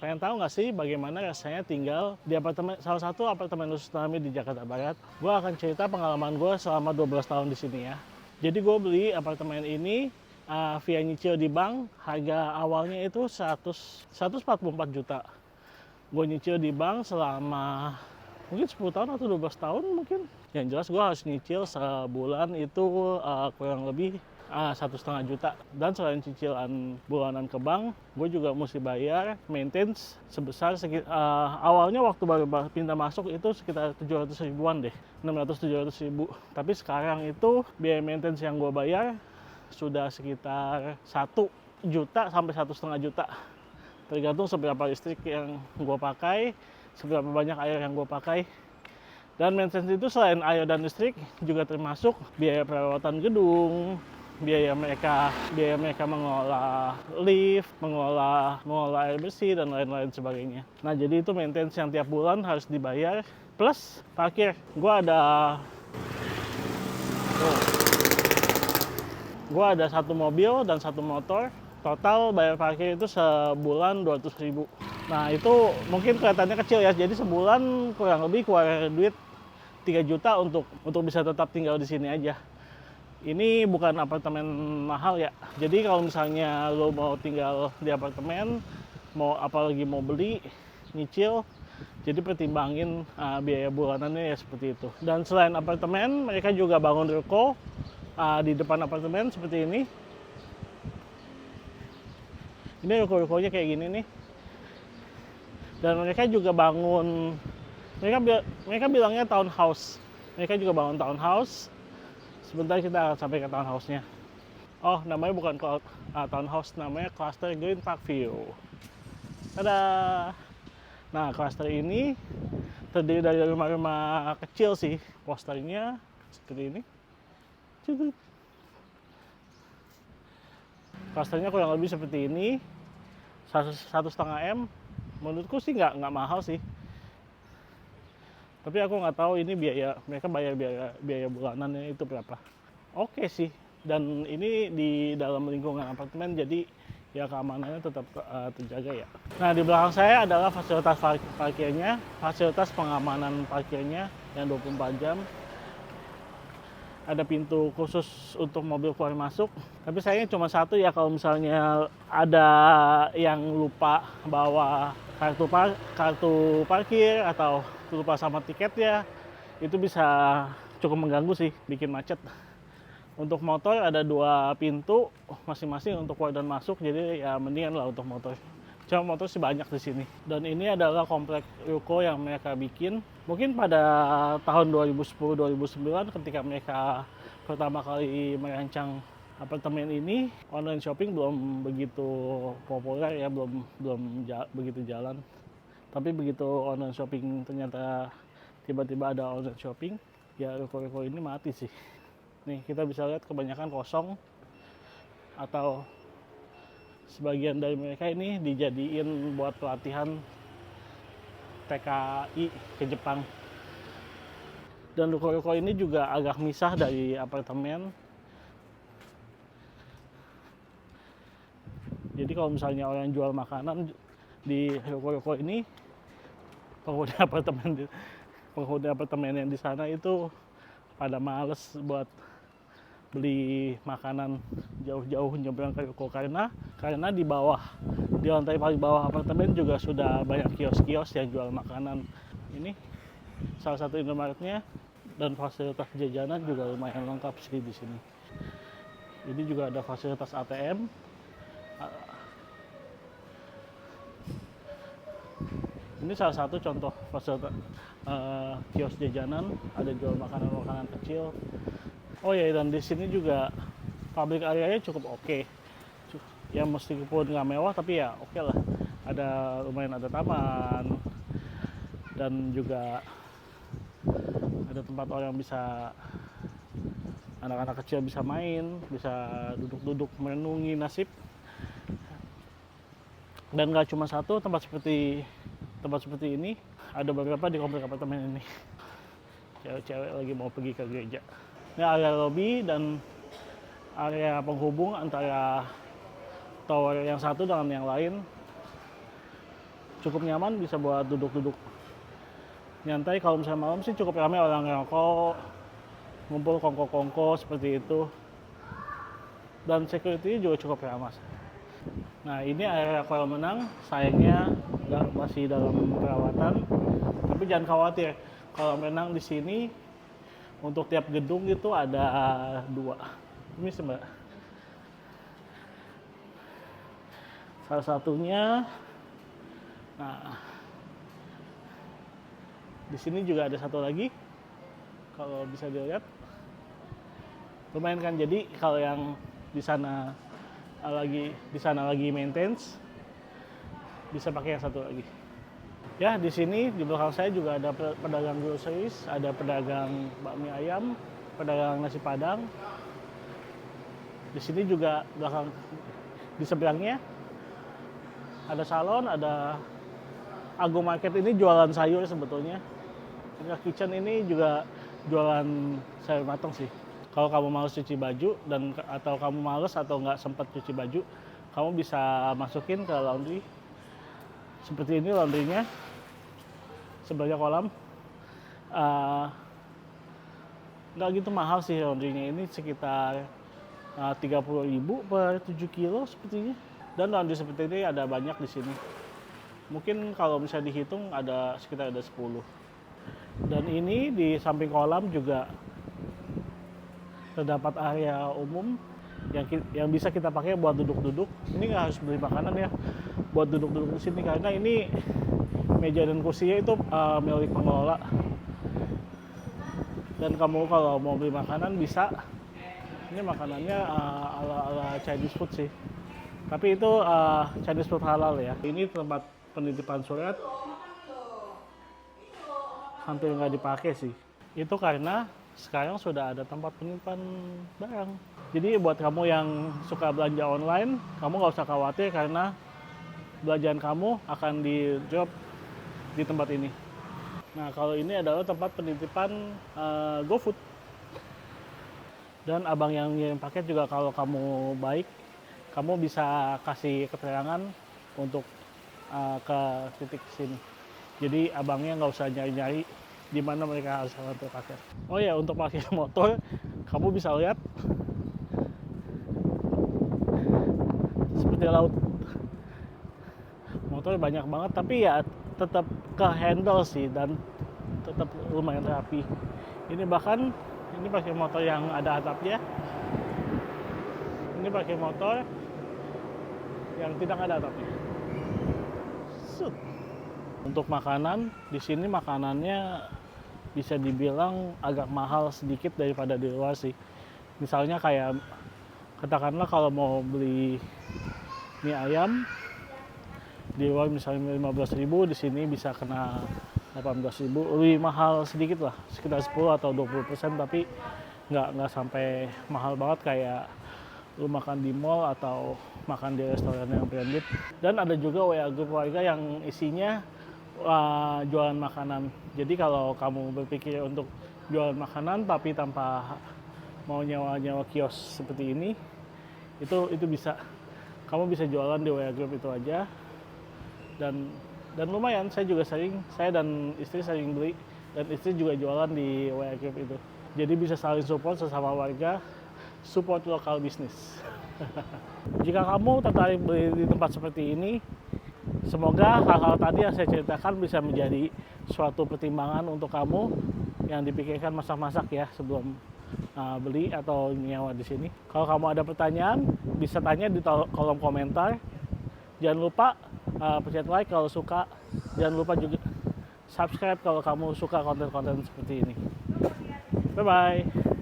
Pengen tahu nggak sih bagaimana rasanya tinggal di apartemen, salah satu apartemen khusus tsunami di Jakarta Barat? Gue akan cerita pengalaman gue selama 12 tahun di sini ya. Jadi gue beli apartemen ini via nyicil di bank. Harga awalnya itu 144 juta. Gue nyicil di bank selama mungkin 10 tahun atau 12 tahun mungkin. Yang jelas gue harus nyicil sebulan itu kurang lebih 1,5 juta. Dan selain cicilan bulanan ke bank, gue juga mesti bayar maintenance sebesar awalnya waktu baru pindah masuk itu sekitar 700 ribuan deh, 600-700 ribu. Tapi sekarang itu biaya maintenance yang gue bayar sudah sekitar 1 juta sampai 1,5 juta. Tergantung seberapa listrik yang gue pakai, seberapa banyak air yang gue pakai. Dan maintenance itu selain air dan listrik juga termasuk biaya perawatan gedung, biaya mereka mengelola lift, mengelola air bersih dan lain-lain sebagainya. Nah, jadi itu maintenance yang tiap bulan harus dibayar plus parkir. Gua ada satu mobil dan satu motor. Total bayar parkir itu sebulan 200 ribu. Nah, itu mungkin kelihatannya kecil ya. Jadi sebulan kurang lebih keluar duit 3 juta untuk bisa tetap tinggal di sini aja. Ini bukan apartemen mahal ya. Jadi kalau misalnya lo mau tinggal di apartemen, apalagi mau beli, nyicil, jadi pertimbangin biaya bulanannya ya seperti itu. Dan selain apartemen, mereka juga bangun ruko di depan apartemen seperti ini. Ini ruko-rukonya kayak gini nih. Dan mereka juga bangun, mereka bilangnya townhouse. Mereka juga bangun townhouse. Sebentar kita akan sampai ke townhouse-nya. Oh, namanya bukan townhouse, namanya Cluster Green Park View. Tada! Nah, cluster ini terdiri dari rumah-rumah kecil sih. Posternya seperti ini. Clusternya kurang lebih seperti ini. 1,5 M. Menurutku sih nggak mahal sih. Tapi aku nggak tahu ini mereka bayar biaya bulanannya itu berapa. Oke sih, dan ini di dalam lingkungan apartemen jadi ya keamanannya tetap terjaga ya. Nah, di belakang saya adalah fasilitas parkirnya, fasilitas pengamanan parkirnya yang 24 jam. Ada pintu khusus untuk mobil keluar masuk. Tapi sayangnya cuma satu ya, kalau misalnya ada yang lupa bawa kartu parkir atau lupa sama tiketnya, itu bisa cukup mengganggu sih, bikin macet. Untuk motor ada 2 pintu masing-masing untuk keluar dan masuk, jadi ya mendingan lah untuk motor. Cuma motor sih banyak di sini. Dan ini adalah komplek ruko yang mereka bikin. Mungkin pada tahun 2010-2009 ketika mereka pertama kali merancang apartemen ini, online shopping belum begitu populer ya, belum begitu jalan. Tapi begitu online shopping ternyata tiba-tiba ada online shopping, ya ruko-ruko ini mati sih. Nih, kita bisa lihat kebanyakan kosong, atau sebagian dari mereka ini dijadiin buat pelatihan TKI ke Jepang. Dan ruko-ruko ini juga agak misah dari apartemen. Jadi kalau misalnya orang jual makanan di ruko-ruko ini, penghuni apartemen yang di sana itu pada males buat beli makanan jauh-jauh nyebrang ke ruko, karena di lantai paling bawah apartemen juga sudah banyak kios-kios yang jual makanan. Ini salah satu Indomaretnya, dan fasilitas jajanan juga lumayan lengkap sih di sini. Ini juga ada fasilitas ATM. Ini salah satu contoh fasilitas kios jajanan, ada jual makanan kecil. Oh ya, dan di sini juga public area-nya cukup oke. Ya meskipun nggak mewah, tapi ya oke lah. Lumayan ada taman, dan juga ada tempat anak-anak kecil bisa main, bisa duduk-duduk merenungi nasib. Dan nggak cuma satu tempat seperti ini, ada beberapa di komplek apartemen ini. Cewek-cewek lagi mau pergi ke gereja. Ini area lobby dan area penghubung antara tower yang satu dengan yang lain. cukup nyaman, bisa buat duduk-duduk nyantai. Kalau misalnya malam sih cukup ramai orang ngerokok, ngumpul kongko-kongko seperti itu. Dan security juga cukup ramah. Nah, ini area kolam renang, sayangnya masih dalam perawatan. Tapi jangan khawatir, kolam renang di sini untuk tiap gedung itu ada 2. Ini Mbak. Salah satunya, nah, di sini juga ada satu lagi, kalau bisa dilihat. Lumayan kan, jadi kalau yang di sana lagi maintenance, bisa pakai yang satu lagi. Ya, di sini di belakang saya juga ada pedagang groceries, ada pedagang bakmi ayam, pedagang nasi padang. Di sini juga belakang, di seberangnya ada salon, ada Ago Market, ini jualan sayur sebetulnya. Enggak Kitchen ini juga jualan sayur matang sih. Kalau kamu males cuci baju atau kamu males atau nggak sempat cuci baju, kamu bisa masukin ke laundry. Seperti ini laundrynya, sebelah kolam. Nggak gitu mahal sih laundrynya, ini sekitar 30.000 per 7 kilo sepertinya. Dan laundry seperti ini ada banyak di sini. Mungkin kalau misalnya dihitung sekitar ada 10. Dan ini di samping kolam juga terdapat area umum yang bisa kita pakai buat duduk-duduk. Ini nggak harus beli makanan ya, buat duduk-duduk di sini, karena ini meja dan kursinya itu milik pengelola. Dan kamu kalau mau beli makanan bisa. Ini makanannya ala Chinese food sih, tapi itu Chinese food halal ya. Ini tempat penitipan surat, hampir nggak dipakai sih. Itu karena sekarang sudah ada tempat penitipan barang. Jadi buat kamu yang suka belanja online, kamu nggak usah khawatir karena belanjaan kamu akan di drop di tempat ini. Nah, kalau ini adalah tempat penitipan GoFood. Dan abang yang ngirim paket juga, kalau kamu baik, kamu bisa kasih keterangan untuk ke titik sini. Jadi abangnya nggak usah nyari-nyari di mana mereka harus ngantar paket. Oh ya, untuk parkir motor, kamu bisa lihat seperti laut. Motor banyak banget, tapi ya tetap ke handle sih dan tetap lumayan rapi. Ini bahkan ini parkir motor yang ada atapnya. Ini parkir motor yang tidak ada atapnya. Untuk makanan, di sini makanannya bisa dibilang agak mahal sedikit daripada di luar sih. Misalnya kayak, katakanlah kalau mau beli mie ayam, di luar misalnya 15.000, di sini bisa kena 18.000. Lebih mahal sedikit lah, sekitar 10 atau 20%, tapi nggak sampai mahal banget kayak lu makan di mall atau makan di restoran yang branded. Dan ada juga WA group warga yang isinya jualan makanan. Jadi kalau kamu berpikir untuk jualan makanan tapi tanpa mau nyewa kios seperti ini, itu bisa. Kamu bisa jualan di WA group itu aja. Dan lumayan, saya dan istri sering beli, dan istri juga jualan di WA group itu. Jadi bisa saling support sesama warga, support lokal bisnis. Jika kamu tertarik beli di tempat seperti ini, semoga hal-hal tadi yang saya ceritakan bisa menjadi suatu pertimbangan untuk kamu yang dipikirkan masak-masak ya sebelum beli atau nyewa di sini. Kalau kamu ada pertanyaan, bisa tanya di kolom komentar. Jangan lupa pencet like kalau suka. Jangan lupa juga subscribe kalau kamu suka konten-konten seperti ini. Bye-bye.